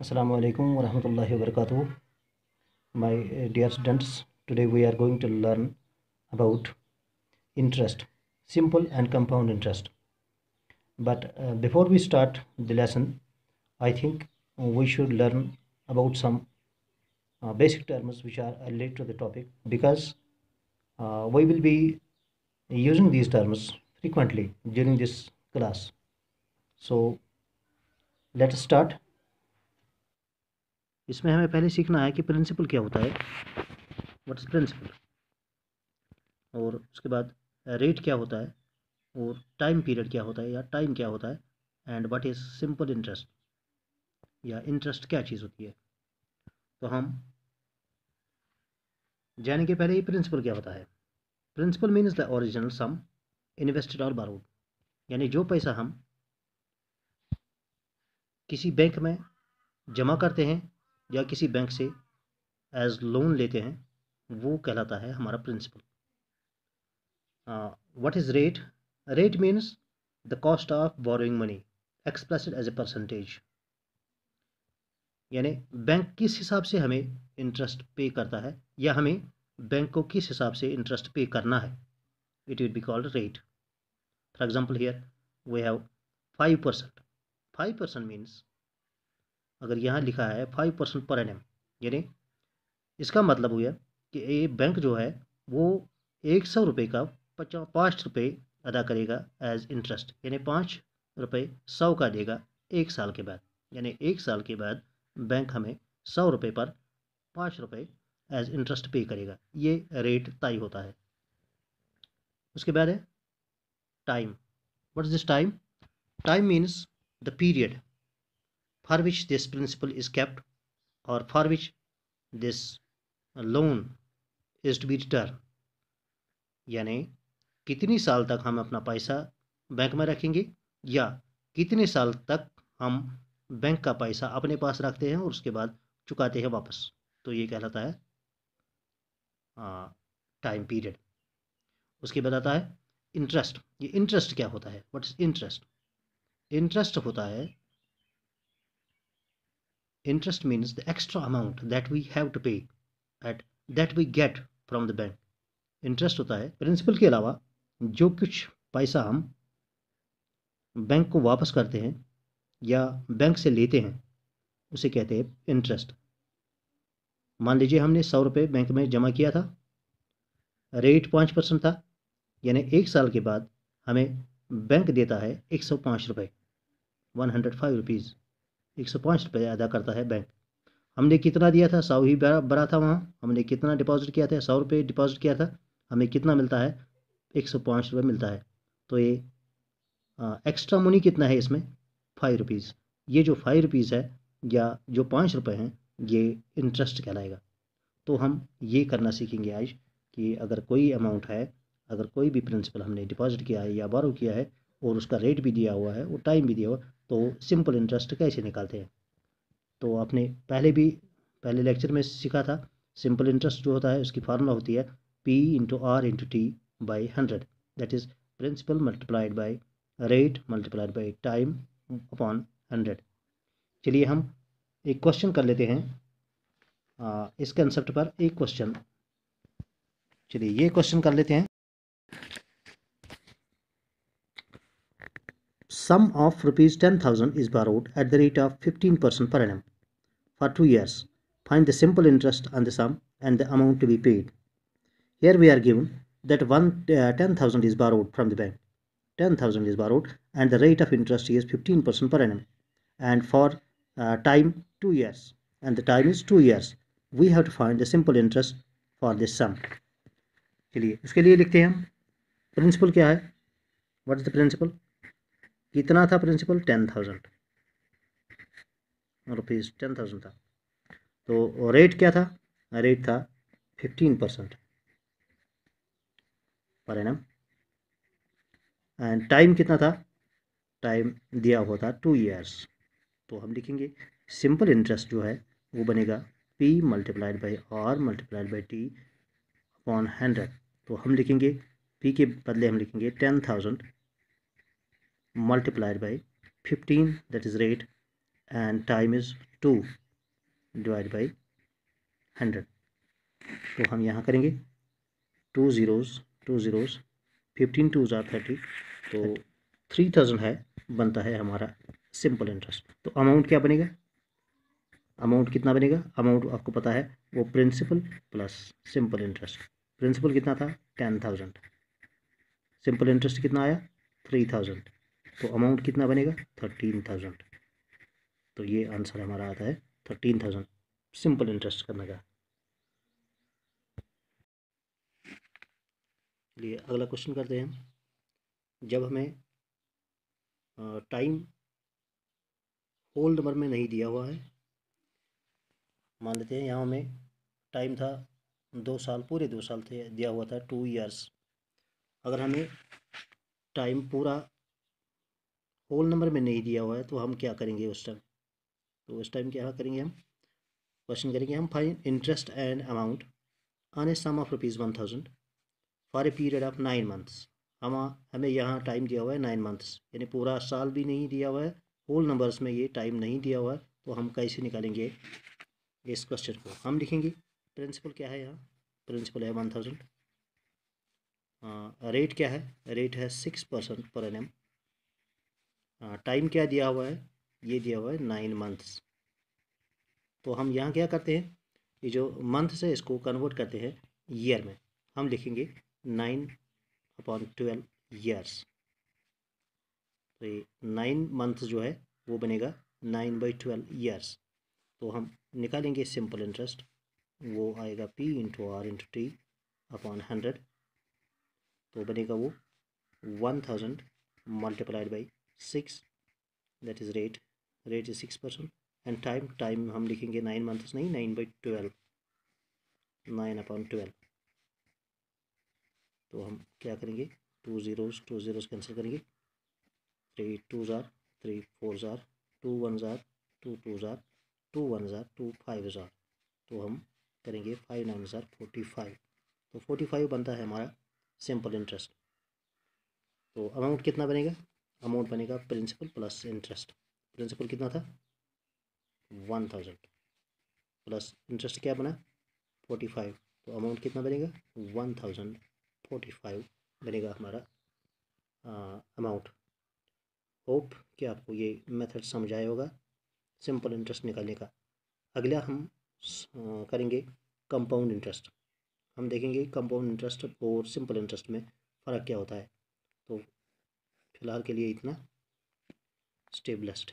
Assalamu alaikum wa rahmatullahi wa barakatuh. My dear students, today we are going to learn about interest, simple and compound interest. But before we start the lesson, I think we should learn about some basic terms which are related to the topic, because we will be using these terms frequently during this class. So let us start. इसमें हमें पहले सीखना है कि principal क्या होता है, what is principal, और उसके बाद रेट क्या होता है, और टाइम पीरियड क्या होता है या टाइम क्या होता है, and what is simple interest या इंटरेस्ट क्या चीज़ होती है। तो हम जानेंगे पहले ही प्रिंसिपल क्या होता है। Principal means the original sum invested और बारोड, यानी जो पैसा हम किसी बैंक में जमा करते हैं या किसी बैंक से एज लोन लेते हैं वो कहलाता है हमारा principal. What is rate? Rate means the cost of borrowing money expressed as a percentage, यानी बैंक किस हिसाब से हमें इंटरेस्ट पे करता है या हमें बैंक को किस हिसाब से इंटरेस्ट पे करना है, it will be called rate. For example here we have 5%। 5% मीन्स अगर यहाँ लिखा है 5% पर एनम, यानी इसका मतलब हुआ कि ये बैंक जो है वो 100 रुपये का 5 रुपये अदा करेगा एज इंटरेस्ट, यानी 5 रुपये 100 का देगा 1 साल के बाद, यानी 1 साल के बाद बैंक हमें 100 रुपये पर 5 रुपये एज इंटरेस्ट पे करेगा। ये रेट तय होता है। उसके बाद है time. What is this time? Time means the period for which this principal is kept और for which this loan is to be return, यानी कितनी साल तक हम अपना पैसा बैंक में रखेंगे या कितने साल तक हम बैंक का पैसा अपने पास रखते हैं और उसके बाद चुकाते हैं वापस, तो ये कहलाता है टाइम पीरियड। उसके बाद आता है इंटरेस्ट। ये इंटरेस्ट क्या होता है? What is interest? इंटरेस्ट होता है, interest means the extra amount that we have to pay at that we get from the bank. Interest होता है प्रिंसिपल के अलावा जो कुछ पैसा हम बैंक को वापस करते हैं या बैंक से लेते हैं उसे कहते हैं इंटरेस्ट। मान लीजिए हमने 100 रुपये बैंक में जमा किया था, रेट 5% था, यानी 1 साल के बाद हमें बैंक देता है 105 रुपये, 105 रुपीज़, 105 रुपये अदा करता है बैंक। हमने कितना दिया था? 100 ही भरा था, वहाँ हमने कितना डिपॉजिट किया था? 100 रुपये डिपॉजिट किया था, हमें कितना मिलता है? 105 रुपये मिलता है। तो ये एक्स्ट्रा मनी कितना है इसमें? 5 रुपीज़। ये जो 5 रुपीज़ है या जो 5 रुपये हैं ये इंटरेस्ट कहलाएगा। तो हम ये करना सीखेंगे आज कि अगर कोई अमाउंट है, अगर कोई भी प्रिंसिपल हमने डिपॉजिट किया है या बोरो किया है और उसका रेट भी दिया हुआ है और टाइम भी दिया हुआ, तो सिंपल इंटरेस्ट कैसे निकालते हैं। तो आपने पहले लेक्चर में सीखा था, सिंपल इंटरेस्ट जो होता है उसकी फार्मूला होती है P/R/T/100, that is principal multiplied by rate multiplied by time upon 100। चलिए हम एक क्वेश्चन कर लेते हैं इस कंसेप्ट पर। एक क्वेश्चन, चलिए ये क्वेश्चन कर लेते हैं। Sum of rupees 10,000 is borrowed at the rate of 15% per annum for 2 years. Find the simple interest on the sum and the amount to be paid. Here we are given that 10,000 is borrowed from the bank. 10,000 is borrowed and the rate of interest is 15% per annum, and for time 2 years, and the time is 2 years. We have to find the simple interest for this sum. चलिए उसके लिए लिखते हैं हम principal क्या है। What is the principal? कितना था प्रिंसिपल? 10,000 रुपीज़, 10,000 था। तो रेट क्या था? रेट था 15% पर एनम, एंड टाइम कितना था? टाइम दिया हुआ था 2 ईयर्स। तो हम लिखेंगे सिंपल इंटरेस्ट जो है वो बनेगा P multiplied by R multiplied by T upon 100। तो हम लिखेंगे P के बदले हम लिखेंगे 10,000 multiplied by 15, that is rate, and time is 2 divide by 100। तो हम यहाँ करेंगे 2 ज़ीरोज़ 15 2 ज़ार 30, तो 3000 है बनता है हमारा सिंपल इंटरेस्ट। तो अमाउंट क्या बनेगा, अमाउंट कितना बनेगा, अमाउंट आपको पता है वो principal plus simple interest. Principal कितना था 10,000, सिंपल इंटरेस्ट कितना आया 3000, तो अमाउंट कितना बनेगा 13,000। तो ये आंसर हमारा आता है 13,000 सिंपल इंटरेस्ट करने का। चलिए अगला क्वेश्चन करते हैं। जब हमें टाइम होल नंबर में नहीं दिया हुआ है, मान लेते हैं यहाँ हमें टाइम था 2 साल, पूरे 2 साल थे, दिया हुआ था 2 ईयर्स। अगर हमें टाइम पूरा होल नंबर में नहीं दिया हुआ है तो हम क्या करेंगे उस टाइम, तो उस टाइम क्या करेंगे, हम क्वेश्चन करेंगे हम find interest and amount on a sum of ₹1000 for a period of 9 months. हमें यहाँ टाइम दिया हुआ है 9 मंथ्स, यानी पूरा साल भी नहीं दिया हुआ है, होल नंबर्स में ये टाइम नहीं दिया हुआ है, तो हम कैसे निकालेंगे इस क्वेश्चन को। हम लिखेंगे प्रिंसिपल क्या है, यहाँ प्रिंसिपल है 1000, रेट क्या है, रेट है 6% पर एनम, टाइम क्या दिया हुआ है, ये दिया हुआ है 9 मंथ्स। तो हम यहाँ क्या करते हैं, ये जो मंथ्स है इसको कन्वर्ट करते हैं ईयर में। हम लिखेंगे 9/12 ईयर्स, तो ये 9 मंथ्स जो है वो बनेगा 9/12 ईयर्स। तो हम निकालेंगे सिंपल इंटरेस्ट, वो आएगा P/R/T/100, तो बनेगा वो 1000 multiplied by 6, that is rate, rate is 6%, and time हम लिखेंगे 9 मंथ्स नहीं, 9/12, 9/12। तो हम क्या करेंगे, 2 ज़ीरोज़ कैंसिल करेंगे, 3 2 ज़ार 3 4 ज़ार 2 1 ज़ार 2 2 ज़ार 2 1 ज़ार 2 5 ज़ार, तो हम करेंगे 5 9 ज़ार 45, तो 45 बनता है हमारा सिंपल इंटरेस्ट। तो अमाउंट कितना बनेगा, अमाउंट बनेगा प्रिंसिपल प्लस इंटरेस्ट। प्रिंसिपल कितना था 1000 प्लस इंटरेस्ट क्या बना 45, तो अमाउंट कितना बनेगा 1045 बनेगा हमारा अमाउंट। होप कि आपको ये मेथड समझ आया होगा सिंपल इंटरेस्ट निकालने का। अगला हम करेंगे कंपाउंड इंटरेस्ट। हम देखेंगे कंपाउंड इंटरेस्ट और सिंपल इंटरेस्ट में फ़र्क क्या होता है। तो फिलहाल के लिए इतना, स्टे ब्लेस्ड।